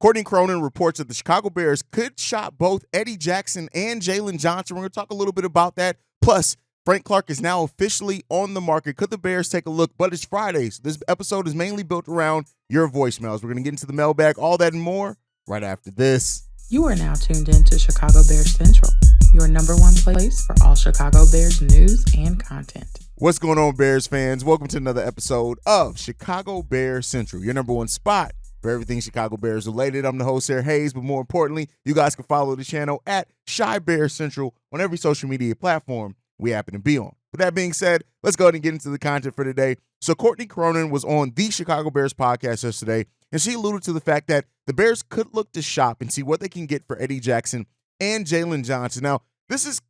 Courtney Cronin reports that the Chicago Bears could shop both Eddie Jackson and Jaylon Johnson. We're going to talk a little bit about that. Plus, Frank Clark is now officially on the market. Could the Bears take a look? But it's Friday, so this episode is mainly built around your voicemails. We're going to get into the mailbag, all that and more, right after this. You are now tuned in to Chicago Bears Central, your number one place for all Chicago Bears news and content. What's going on, Bears fans? Welcome to another episode of Chicago Bears Central, your number one spot for everything Chicago Bears related. I'm the host, Sarah Hayes, but more importantly, you guys can follow the channel at Chi Bears Central on every social media platform we happen to be on. With that being said, let's go ahead and get into the content for today. So Courtney Cronin was on the Chicago Bears podcast yesterday, and she alluded to the fact that the Bears could look to shop and see what they can get for Eddie Jackson and Jaylon Johnson. Now, this is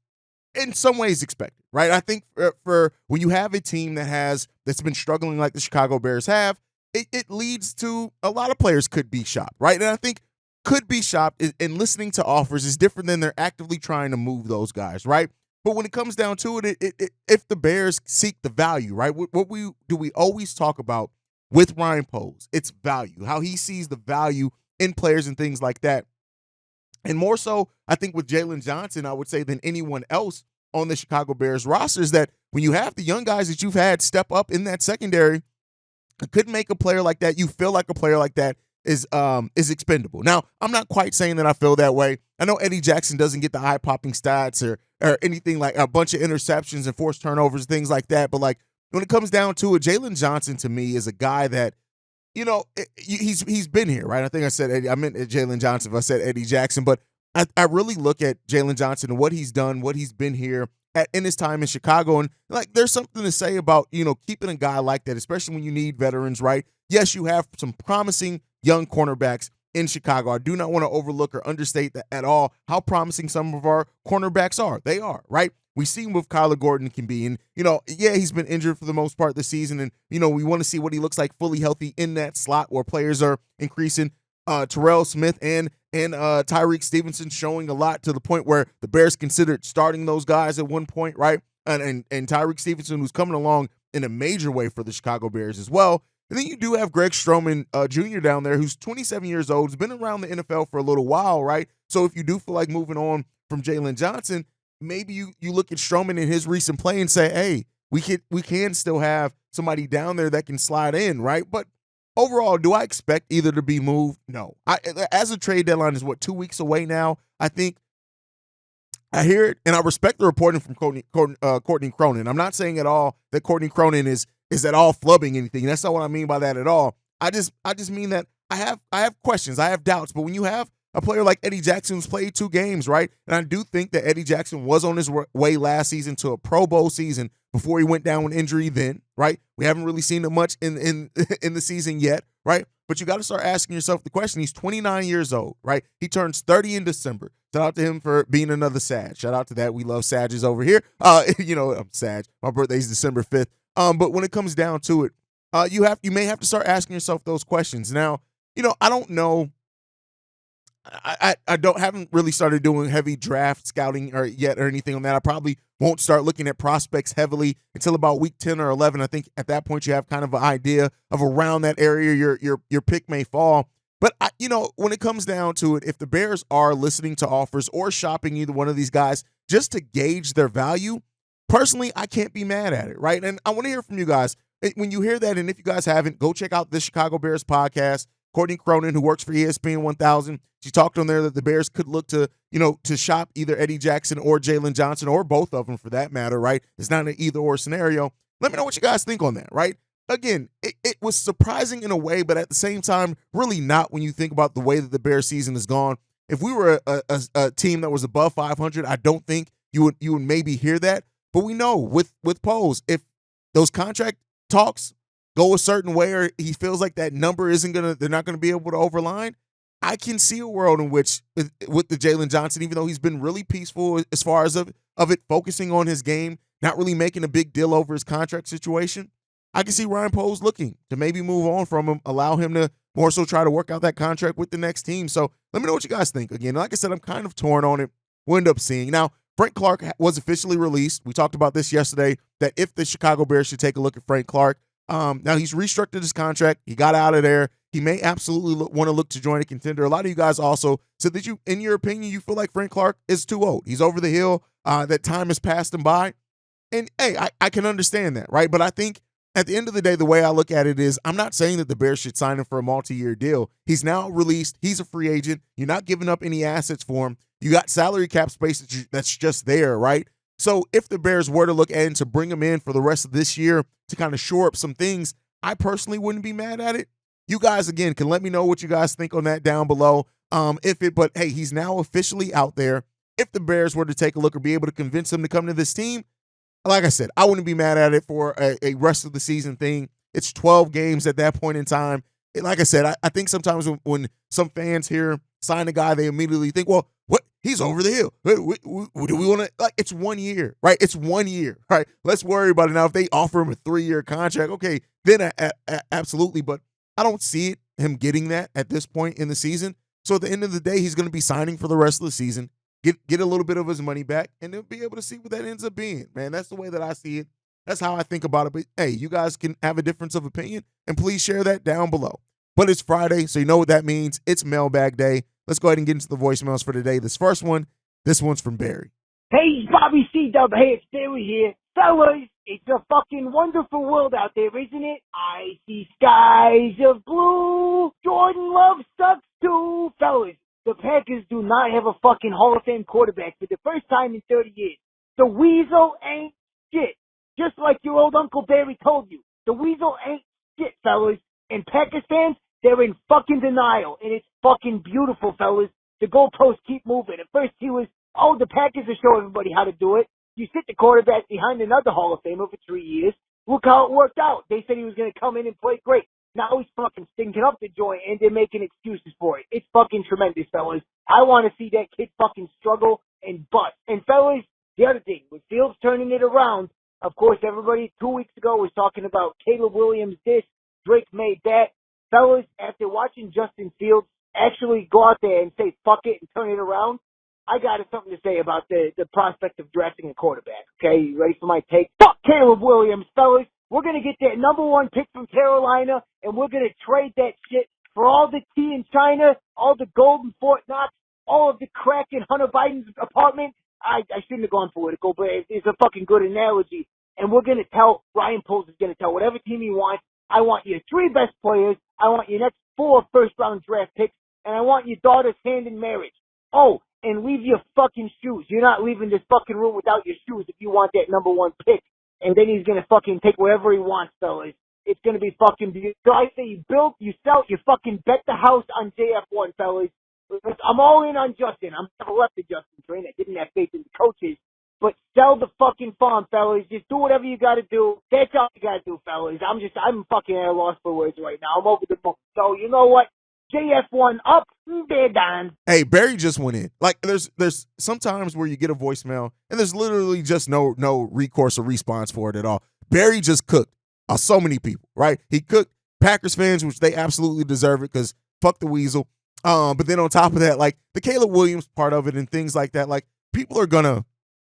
in some ways expected, right? I think for when you have a team that's been struggling like the Chicago Bears have, it leads to a lot of players could be shopped, right? And I think could be shopped and listening to offers is different than they're actively trying to move those guys, right? But when it comes down to it, if the Bears seek the value, right? What we always talk about with Ryan Poles, it's value, how he sees the value in players and things like that. And more so, I think with Jaylon Johnson, I would say than anyone else on the Chicago Bears roster is that when you have the young guys that you've had step up in that secondary, it could make a player like that. You feel like a player like that is expendable. Now, I'm not quite saying that I feel that way. I know Eddie Jackson doesn't get the eye-popping stats or anything like a bunch of interceptions and forced turnovers, things like that. But like when it comes down to it, Jaylon Johnson to me is a guy that, you know, he's been here, right? I think I said Eddie. I meant Jaylon Johnson if I said Eddie Jackson, but I really look at Jaylon Johnson and what he's done, what he's been here in his time in Chicago. And like, there's something to say about, you know, keeping a guy like that, especially when you need veterans, right? Yes, you have some promising young cornerbacks in Chicago. I do not want to overlook or understate that at all how promising some of our cornerbacks are. They are, right? We see what Kyler Gordon can be. And, you know, yeah, he's been injured for the most part this season. And, you know, we want to see what he looks like fully healthy in that slot where players are increasing. Terrell Smith and Tyreek Stevenson showing a lot to the point where the Bears considered starting those guys at one point, right? And Tyreek Stevenson, who's coming along in a major way for the Chicago Bears as well. And then you do have Greg Stroman Jr. down there, who's 27 years old, has been around the NFL for a little while, right? So if you do feel like moving on from Jaylon Johnson, maybe you look at Stroman in his recent play and say, hey, we can still have somebody down there that can slide in, right? But overall, do I expect either to be moved? No. As a trade deadline is 2 weeks away now. I think I hear it, and I respect the reporting from Courtney Cronin. I'm not saying at all that Courtney Cronin is at all flubbing anything. That's not what I mean by that at all. I just mean that I have questions, I have doubts. But when you have a player like Eddie Jackson who's played 2 games, right? And I do think that Eddie Jackson was on his way last season to a Pro Bowl season before he went down with injury then, right? We haven't really seen it much in the season yet, right? But you got to start asking yourself the question. He's 29 years old, right? He turns 30 in December. Shout out to him for being another Sag. Shout out to that. We love Sages over here. You know, I'm Sag. My birthday's December 5th. But when it comes down to it, you may have to start asking yourself those questions. Now, you know, I don't know. I haven't really started doing heavy draft scouting yet or anything on that. I probably won't start looking at prospects heavily until about week 10 or 11. I think at that point you have kind of an idea of around that area your pick may fall. But you know, when it comes down to it, if the Bears are listening to offers or shopping either one of these guys just to gauge their value, personally, I can't be mad at it, right? And I want to hear from you guys. When you hear that, and if you guys haven't, go check out the Chicago Bears podcast. Courtney Cronin, who works for ESPN 1000, she talked on there that the Bears could look to, you know, to shop either Eddie Jackson or Jaylon Johnson or both of them for that matter, right? It's not an either-or scenario. Let me know what you guys think on that, right? Again, it was surprising in a way, but at the same time, really not when you think about the way that the Bears season has gone. If we were a team that was above 500, I don't think you would maybe hear that. But we know with Poles, if those contract talks go a certain way or he feels like that number they're not gonna be able to overline, I can see a world in which with the Jaylon Johnson, even though he's been really peaceful as far as of it focusing on his game, not really making a big deal over his contract situation, I can see Ryan Poles looking to maybe move on from him, allow him to more so try to work out that contract with the next team. So let me know what you guys think. Again, like I said, I'm kind of torn on it. We'll end up seeing. Now, Frank Clark was officially released. We talked about this yesterday, that if the Chicago Bears should take a look at Frank Clark, now he's restructured his contract. He got out of there. He may absolutely want to look to join a contender. A lot of you guys also said that in your opinion, you feel like Frank Clark is too old. He's over the hill. That time has passed him by. And hey, I can understand that, right? But I think at the end of the day, the way I look at it is I'm not saying that the Bears should sign him for a multi-year deal. He's now released. He's a free agent. You're not giving up any assets for him. You got salary cap space that's just there, right? So if the Bears were to look at it and to bring him in for the rest of this year to kind of shore up some things, I personally wouldn't be mad at it. You guys, again, can let me know what you guys think on that down below. But hey, he's now officially out there. If the Bears were to take a look or be able to convince him to come to this team, like I said, I wouldn't be mad at it for a rest of the season thing. It's 12 games at that point in time. Like I said, I think sometimes when some fans here sign a guy, they immediately think, well, what? He's over the hill. Do we want to, like, it's 1 year, right? It's 1 year, right? Let's worry about it now. If they offer him a 3-year contract, okay, then absolutely. But I don't see him getting that at this point in the season. So at the end of the day, he's going to be signing for the rest of the season. Get a little bit of his money back, and they'll be able to see what that ends up being, man. That's the way that I see it. That's how I think about it. But, hey, you guys can have a difference of opinion, and please share that down below. But it's Friday, so you know what that means. It's Mailbag Day. Let's go ahead and get into the voicemails for today. This one's from Barry. Hey, Bobby C-Dub. Hey, it's Barry here. Fellas, it's a fucking wonderful world out there, isn't it? I see skies of blue. Jordan Love sucks too. Fellas, the Packers do not have a fucking Hall of Fame quarterback for the first time in 30 years. The Weasel ain't shit. Just like your old Uncle Barry told you. The Weasel ain't shit, fellas. And Packers fans, they're in fucking denial. And it's fucking beautiful, fellas. The goalposts keep moving. At first he was, the Packers are showing everybody how to do it. You sit the quarterback behind another Hall of Famer for 3 years. Look how it worked out. They said he was going to come in and play great. Now he's fucking stinking up the joint, and they're making excuses for it. It's fucking tremendous, fellas. I want to see that kid fucking struggle and bust. And, fellas, the other thing, with Fields turning it around, of course, everybody 2 weeks ago was talking about Caleb Williams this, Drake made that. Fellas, after watching Justin Fields actually go out there and say fuck it and turn it around, I got something to say about the prospect of drafting a quarterback. Okay, you ready for my take? Fuck Caleb Williams, fellas. We're going to get that number 1 pick from Carolina, and we're going to trade that shit for all the tea in China, all the gold in Fort Knox, all of the crack in Hunter Biden's apartment. I shouldn't have gone political, but it's a fucking good analogy. And we're going to tell, Ryan Poles is going to tell whatever team he wants, I want your 3 best players, I want your next 4 first-round draft picks, and I want your daughter's hand in marriage. Oh, and leave your fucking shoes. You're not leaving this fucking room without your shoes if you want that number 1 pick. And then he's going to fucking take whatever he wants, fellas. It's going to be fucking beautiful. So I say you build, you sell, you fucking bet the house on JF1, fellas. I'm all in on Justin. I'm never left the Justin train. I didn't have faith in the coaches. But sell the fucking farm, fellas. Just do whatever you got to do. That's all you got to do, fellas. I'm fucking at a loss for words right now. I'm over the moon. So you know what? JF1 up, they're done. Hey, Barry just went in. Like, there's sometimes where you get a voicemail and there's literally just no recourse or response for it at all. Barry just cooked so many people, right? He cooked Packers fans, which they absolutely deserve it because fuck the Weasel. But then on top of that, like the Caleb Williams part of it and things like that, like people are gonna,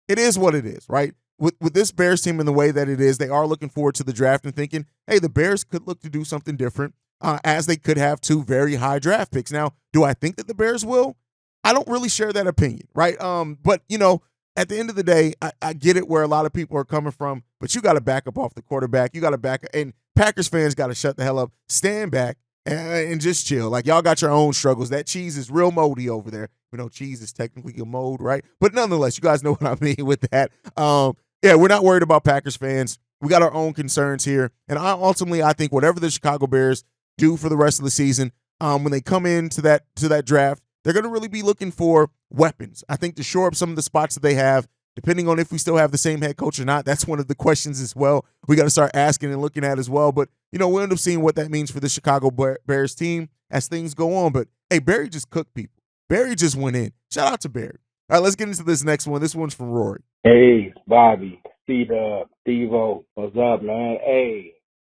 it is what it is, right? With this Bears team and the way that it is, they are looking forward to the draft and thinking, hey, the Bears could look to do something different. As they could have 2 very high draft picks. Now, do I think that the Bears will? I don't really share that opinion, right? But, you know, at the end of the day, I get it where a lot of people are coming from, but you got to back up off the quarterback. You got to back, and Packers fans got to shut the hell up, stand back, and just chill. Like, y'all got your own struggles. That cheese is real moldy over there. You know, cheese is technically a mold, right? But nonetheless, you guys know what I mean with that. Yeah, we're not worried about Packers fans. We got our own concerns here. And I think whatever the Chicago Bears do for the rest of the season, when they come into that draft, they're going to really be looking for weapons. I think to shore up some of the spots that they have, depending on if we still have the same head coach or not. That's one of the questions as well we got to start asking and looking at as well. But, you know, we'll end up seeing what that means for the Chicago Bears team as things go on. But, hey, Barry just cooked people. Barry just went in. Shout out to Barry. All right, let's get into this next one. This one's from Rory. Hey, Bobby, C-Dub, Steve-O, what's up, man? Hey,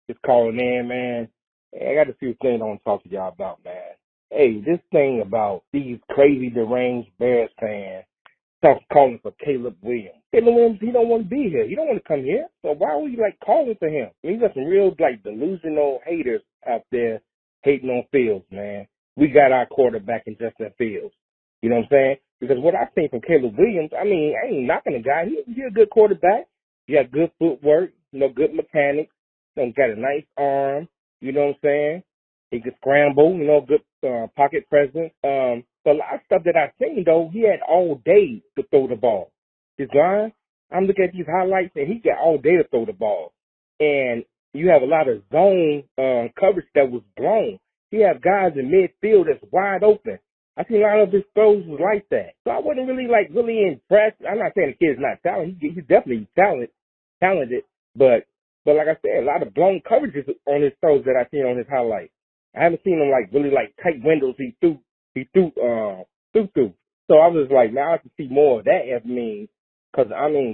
just calling in, man. Hey, I got a few things I want to talk to y'all about, man. Hey, this thing about these crazy deranged Bears fans calling for Caleb Williams. Caleb Williams, he don't want to be here. He don't want to come here. So why are we, calling for him? I mean, you got some real, delusional haters out there hating on Fields, man. We got our quarterback in Justin Fields. You know what I'm saying? Because what I've seen from Caleb Williams, I mean, I ain't knocking the guy. He's a good quarterback. He got good footwork, good mechanics. Got a nice arm. You know what I'm saying? He could scramble. Good pocket presence. But a lot of stuff that I've seen though, he had all day to throw the ball. His line, I'm looking at these highlights, and he got all day to throw the ball. And you have a lot of zone coverage that was blown. You have guys in midfield that's wide open. I think a lot of his throws was like that. So I wasn't really impressed. I'm not saying the kid's not talented. He's definitely talented. But like I said, a lot of blown coverages on his throws that I've seen on his highlights. I haven't seen him really tight windows he threw. So I was like, now I have to see more of that. Because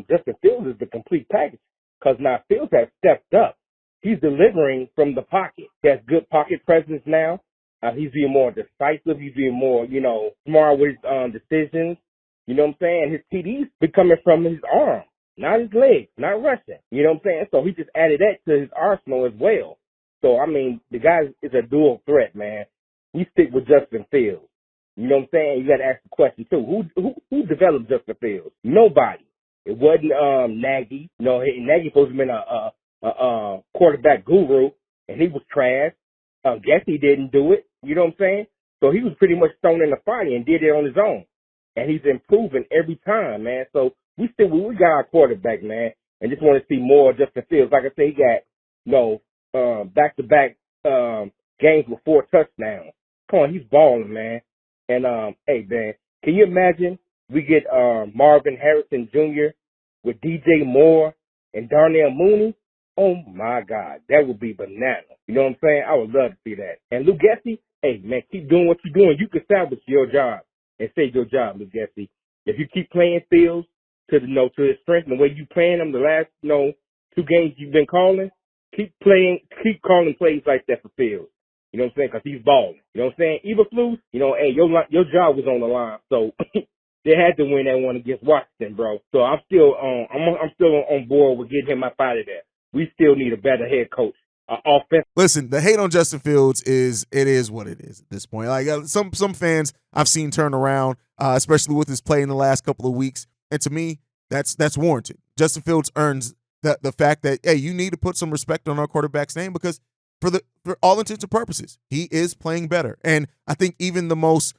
Justin Fields is the complete package. Because now Fields has stepped up. He's delivering from the pocket. He has good pocket presence now. He's being more decisive. He's being more, smart with his decisions. You know what I'm saying? His TD's been coming from his arm, not his legs, not rushing. You know what I'm saying? So he just added that to his arsenal as well. So, the guy is a dual threat, man. We stick with Justin Fields. You know what I'm saying? You got to ask the question, too. Who developed Justin Fields? Nobody. It wasn't Nagy. Nagy supposed to have been a quarterback guru, and he was trash. Guess he didn't do it. You know what I'm saying? So he was pretty much thrown in the fire and did it on his own. And he's improving every time, man. So we got our quarterback, man, and just want to see more of Justin Fields. Like I said, he got back-to-back games with 4 touchdowns. Come on, he's balling, man. And hey, man, can you imagine we get Marvin Harrison Jr. with DJ Moore and Darnell Mooney? Oh, my God. That would be bananas. You know what I'm saying? I would love to see that. And Luke Gessie, hey, man, keep doing what you're doing. You can salvage your job and save your job, Luke Gessie. If you keep playing Fields to his strength and the way you playing them the last, 2 games you've been calling, keep calling plays like that for Fields. You know what I'm saying? Because he's balling. You know what I'm saying? Eberflus, hey, your job was on the line. So they had to win that one against Washington, bro. So I'm still on board with getting him up out of there. We still need a better head coach. Offense. Listen, the hate on Justin Fields is what it is at this point. Like some fans I've seen turn around, especially with his play in the last couple of weeks, and to me, that's warranted. Justin Fields earns the fact that, hey, you need to put some respect on our quarterback's name because for all intents and purposes, he is playing better. And I think even the most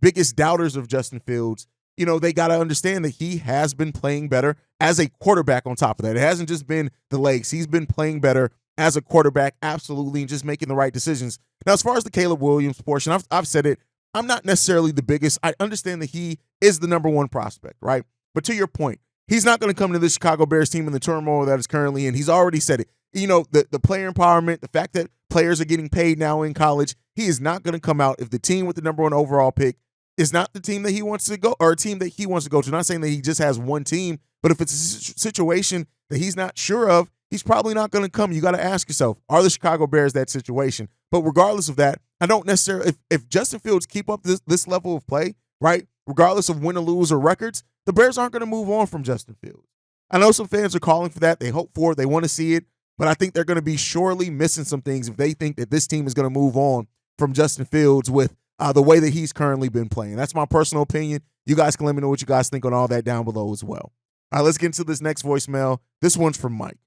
biggest doubters of Justin Fields, they got to understand that he has been playing better as a quarterback on top of that. It hasn't just been the legs. He's been playing better as a quarterback, absolutely, and just making the right decisions. Now, as far as the Caleb Williams portion, I've said it, I'm not necessarily the biggest. I understand that he is the number 1 prospect, right? But to your point, he's not going to come to the Chicago Bears team in the turmoil that is currently in. He's already said it. The player empowerment, the fact that players are getting paid now in college, he is not going to come out if the team with the number 1 overall pick is not the team that he wants to go, or a team that he wants to go to. Not saying that he just has one team, but if it's a situation that he's not sure of, he's probably not going to come. You got to ask yourself, are the Chicago Bears that situation? But regardless of that, I don't necessarily, if Justin Fields keep up this level of play, right, regardless of win or lose or records, the Bears aren't going to move on from Justin Fields. I know some fans are calling for that. They hope for it. They want to see it. But I think they're going to be surely missing some things if they think that this team is going to move on from Justin Fields with the way that he's currently been playing. That's my personal opinion. You guys can let me know what you guys think on all that down below as well. All right, let's get into this next voicemail. This one's from Mike.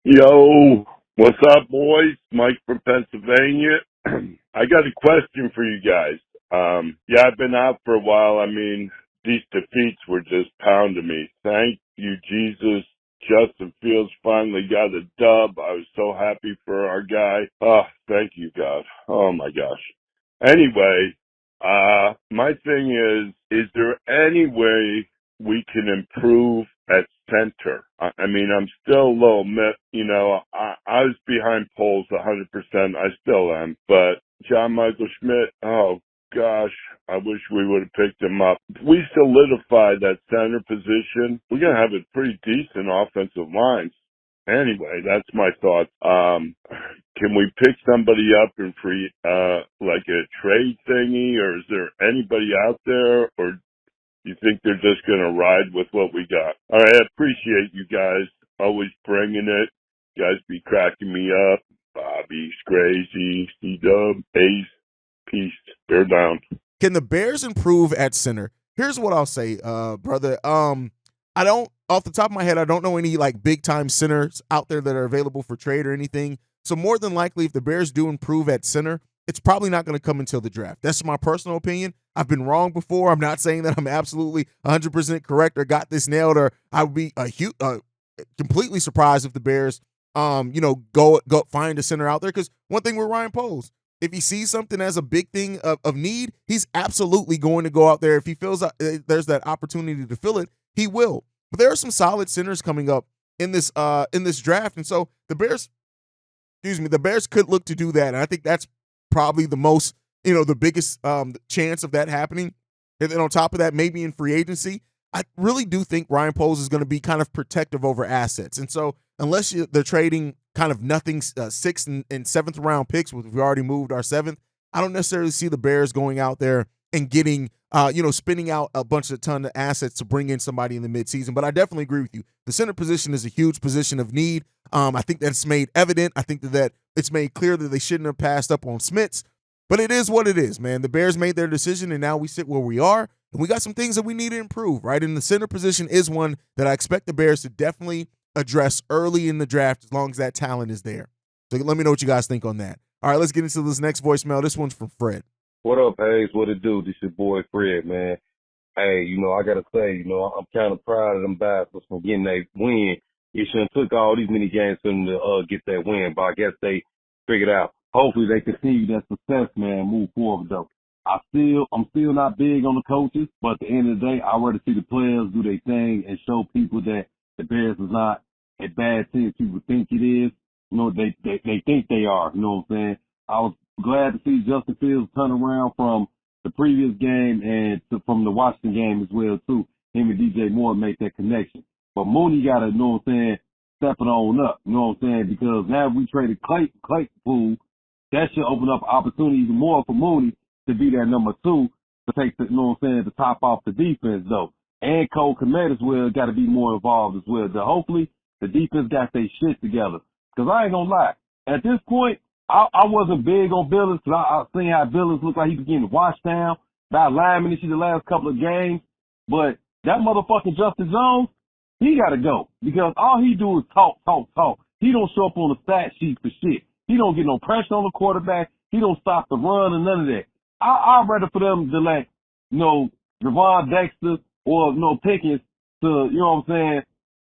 Yo, what's up, boys? Mike from Pennsylvania. I got a question for you guys. I've been out for a while. These defeats were just pounding me. Thank you, Jesus. Justin Fields finally got a dub. I was so happy for our guy. Oh, thank you, God. Oh, my gosh. Anyway, my thing is there any way we can improve at center? I'm still a little I was behind Poles 100%. I still am. But John Michael Schmidt, oh, gosh, I wish we would have picked him up. If we solidify that center position, we're going to have a pretty decent offensive line. Anyway, that's my thoughts. Can we pick somebody up in free, like a trade thingy, or is there anybody out there, or you think they're just going to ride with what we got? All right, I appreciate you guys always bringing it. You guys be cracking me up. Bobby, Scrazy, C-Dub, Ace, peace. Bear down. Can the Bears improve at center? Here's what I'll say, brother. I don't, off the top of my head, I don't know any like big time centers out there that are available for trade or anything. So more than likely, if the Bears do improve at center, it's probably not going to come until the draft. That's my personal opinion. I've been wrong before. I'm not saying that I'm absolutely 100% correct or got this nailed, or I would be completely surprised if the Bears, go find a center out there. Because one thing with Ryan Poles, if he sees something as a big thing of need, he's absolutely going to go out there. If he feels there's that opportunity to fill it, he will. But there are some solid centers coming up in this draft, and so the Bears could look to do that. And I think that's probably the most, the biggest chance of that happening. And then on top of that, maybe in free agency, I really do think Ryan Poles is going to be kind of protective over assets. And so unless they're trading kind of nothing 6th and 7th round picks, which we've already moved our 7th, I don't necessarily see the Bears going out there and getting, spinning out a ton of assets to bring in somebody in the midseason. But I definitely agree with you. The center position is a huge position of need. I think that's made evident. I think that it's made clear that they shouldn't have passed up on Smits. But it is what it is, man. The Bears made their decision, and now we sit where we are. And we got some things that we need to improve, right? And the center position is one that I expect the Bears to definitely address early in the draft as long as that talent is there. So let me know what you guys think on that. All right, let's get into this next voicemail. This one's from Fred. What up, Hayes? What it do? This your boy Fred, man. Hey, I gotta say, I'm kind of proud of them Bastards for getting that win. It shouldn't took all these many games for them to get that win, but I guess they figured out. Hopefully they continue that success, man, move forward though. I'm still not big on the coaches, but at the end of the day, I'd rather see the players do their thing and show people that the Bears is not a bad team as people think it is. They think they are, you know what I'm saying? I was glad to see Justin Fields turn around from the previous game and from the Washington game as well, too. Him and DJ Moore make that connection. But Mooney got to, you know what I'm saying, step it on up, you know what I'm saying? Because now we traded Claypool, that should open up opportunity even more for Mooney to be that number 2 to take the, you know what I'm saying, the top off the defense, though. And Cole Kmet as well got to be more involved as well. So hopefully the defense got their shit together. Because I ain't going to lie, at this point, I wasn't big on Billings because I seen how Billings looked like he was getting washed down by linemen the last couple of games. But that motherfucking Justin Jones, he got to go because all he do is talk. He don't show up on the stat sheet for shit. He don't get no pressure on the quarterback. He don't stop the run or none of that. I'd rather for them to let, Javon Dexter or, Pickens to, you know what I'm saying,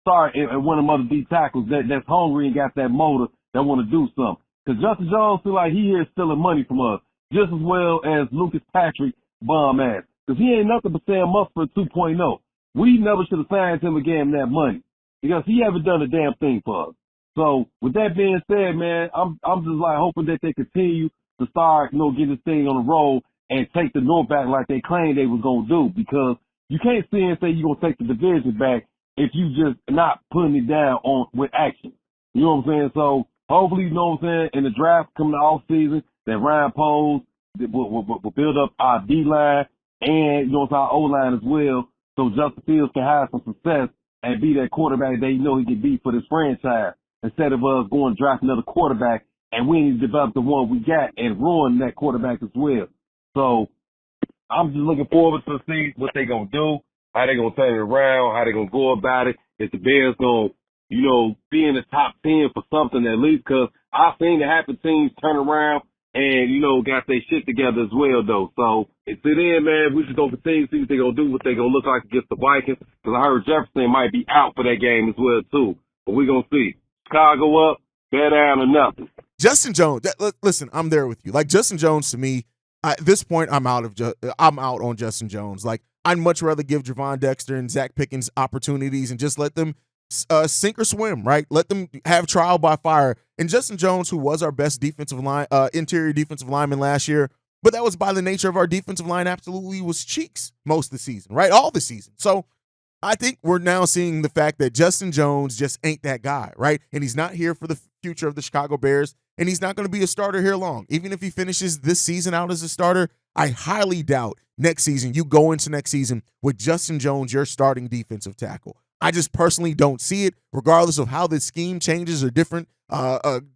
start and one of them other D tackles that's hungry and got that motor that want to do something. Because Justin Jones feel like he here stealing money from us just as well as Lucas Patrick bum ass. Because he ain't nothing but Sam Musford 2.0. We never should have signed him and gave him that money because he haven't done a damn thing for us. So with that being said, man, I'm just like hoping that they continue to start, get this thing on the road and take the North back like they claimed they was going to do because you can't sit and say you're going to take the division back if you just not putting it down with action. You know what I'm saying? So hopefully, you know what I'm saying, in the draft coming the off season, that Ryan Poles will build up our D-line and, our O-line as well so Justin Fields can have some success and be that quarterback that he can be for this franchise instead of us going to draft another quarterback and we need to develop the one we got and ruin that quarterback as well. So I'm just looking forward to see what they going to do, how they going to turn it around, how they going to go about it, if the Bears going to be in the top 10 for something at least, because I've seen the happen teams turn around and, got their shit together as well, though. So, until then, man, we just going to continue to see what they're going to do, what they're going to look like against the Vikings, because I heard Jefferson might be out for that game as well, too. But we're going to see. Chicago up, bear down or nothing. Justin Jones, listen, I'm there with you. Like, Justin Jones, to me, at this point, I'm out on Justin Jones. Like, I'd much rather give Javon Dexter and Zach Pickens opportunities and just let them sink or swim, right? Let them have trial by fire. And Justin Jones, who was our best interior defensive lineman last year, but that was by the nature of our defensive line, absolutely was cheeks most of the season, right? All the season. So I think we're now seeing the fact that Justin Jones just ain't that guy, right? And he's not here for the future of the Chicago Bears, and he's not going to be a starter here long. Even if he finishes this season out as a starter, I highly doubt next season you go into next season with Justin Jones, your starting defensive tackle. I just personally don't see it, regardless of how the scheme changes or different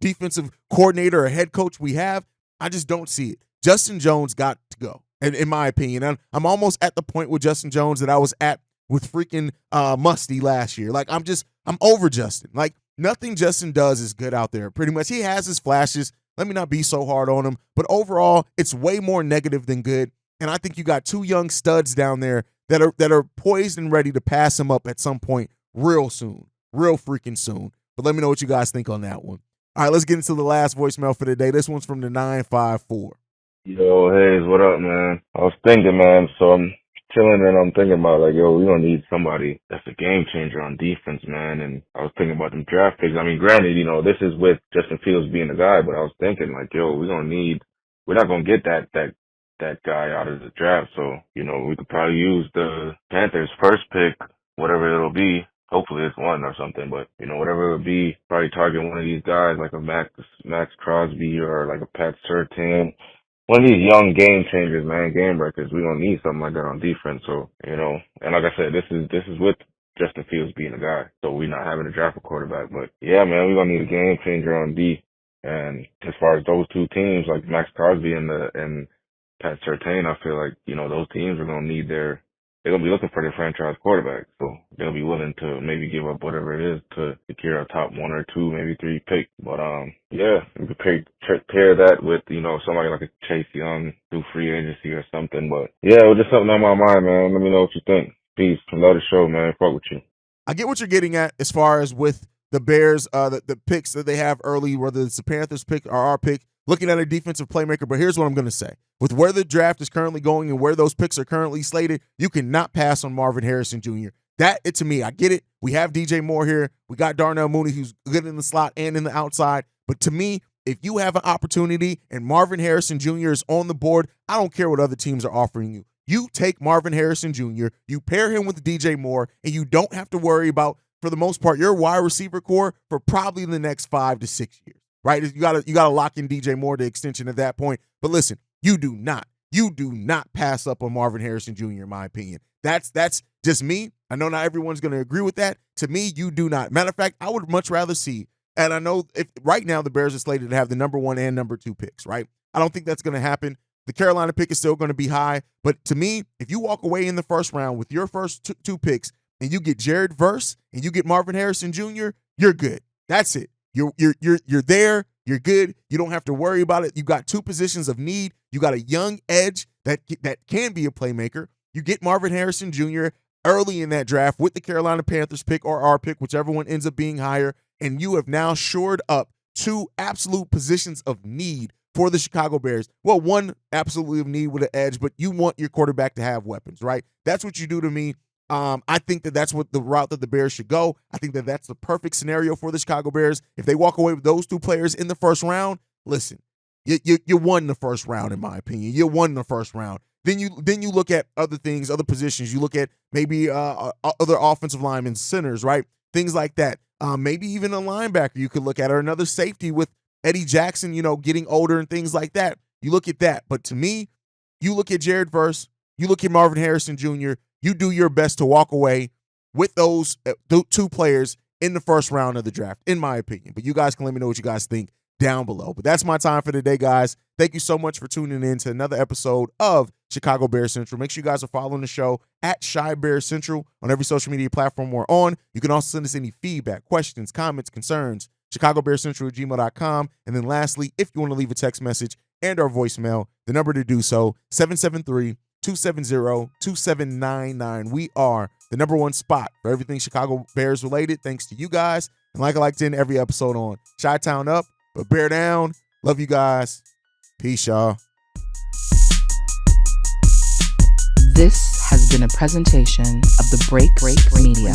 defensive coordinator or head coach we have. I just don't see it. Justin Jones got to go, in my opinion. And I'm almost at the point with Justin Jones that I was at with freaking Musty last year. Like, I'm over Justin. Like, nothing Justin does is good out there. Pretty much, he has his flashes. Let me not be so hard on him. But overall, it's way more negative than good. And I think you got two young studs down there that are poised and ready to pass him up at some point real soon. Real freaking soon. But let me know what you guys think on that one. All right, let's get into the last voicemail for the day. This one's from the 954. Yo, Hayes, what up, man? I was thinking, man, so I'm chilling and I'm thinking about, like, yo, we don't need somebody that's a game changer on defense, man. And I was thinking about them draft picks. I mean, granted, this is with Justin Fields being the guy, but I was thinking, like, yo, we're not going to get that guy out of the draft. So, we could probably use the Panthers' first pick, whatever it'll be. Hopefully it's one or something, but, whatever it would be, probably target one of these guys like a Max Crosby or like a Pat Surtain. One of these young game changers, man, game breakers. We don't need something like that on defense. So, and like I said, this is with Justin Fields being a guy. So we're not having to draft a quarterback. But yeah, man, we're going to need a game changer on D. And as far as those two teams, like Max Crosby and Pat Surtain, I feel like, those teams are going to need they're going to be looking for their franchise quarterback. So they'll be willing to maybe give up whatever it is to secure a top 1 or 2, maybe 3 pick. But, yeah, we could pair that with, somebody like a Chase Young through free agency or something. But yeah, it was just something on my mind, man. Let me know what you think. Peace. Love the show, man. Fuck with you. I get what you're getting at as far as with the Bears, the picks that they have early, whether it's the Panthers pick or our pick, looking at a defensive playmaker. But here's what I'm going to say. With where the draft is currently going and where those picks are currently slated, you cannot pass on Marvin Harrison Jr. To me, I get it. We have DJ Moore here. We got Darnell Mooney, who's good in the slot and in the outside. But to me, if you have an opportunity and Marvin Harrison Jr. is on the board, I don't care what other teams are offering you. You take Marvin Harrison Jr., you pair him with DJ Moore, and you don't have to worry about, for the most part, your wide receiver core for probably the next 5 to 6 years. Right? You gotta lock in DJ Moore to extension at that point. But listen, you do not pass up on Marvin Harrison Jr., in my opinion. That's just me. I know not everyone's gonna agree with that. To me, you do not. Matter of fact, I would much rather see, and I know if right now the Bears are slated to have the number 1 and number 2 picks, right? I don't think that's gonna happen. The Carolina pick is still gonna be high. But to me, if you walk away in the first round with your first two picks and you get Jared Verse and you get Marvin Harrison Jr., you're good. That's it. You're there. You're good. You don't have to worry about it. You got 2 positions of need. You got a young edge that can be a playmaker. You get Marvin Harrison Jr. early in that draft with the Carolina Panthers pick or our pick, whichever one ends up being higher, and you have now shored up 2 absolute positions of need for the Chicago Bears. Well, one absolutely of need with an edge, but you want your quarterback to have weapons, right? That's what you do to me. I think that's what the route that the Bears should go. I think that's the perfect scenario for the Chicago Bears. If they walk away with those 2 players in the first round, listen, you won the first round, in my opinion. You won the first round. Then you look at other things, other positions. You look at maybe other offensive linemen, centers, right? Things like that. Maybe even a linebacker you could look at, or another safety with Eddie Jackson, getting older and things like that. You look at that. But to me, you look at Jared Verse, you look at Marvin Harrison Jr., you do your best to walk away with those 2 players in the first round of the draft, in my opinion. But you guys can let me know what you guys think down below. But that's my time for today, guys. Thank you so much for tuning in to another episode of Chicago Bears Central. Make sure you guys are following the show at Shy Bears Central on every social media platform we're on. You can also send us any feedback, questions, comments, concerns, chicagobearcentral@gmail.com. And then lastly, if you want to leave a text message and our voicemail, the number to do so, 773-270-2799. We are the number 1 spot for everything Chicago Bears related, thanks to you guys. And like I like to end every episode on, Chi-Town up, but bear down. Love you guys. Peace, y'all. This has been a presentation of the Break Media.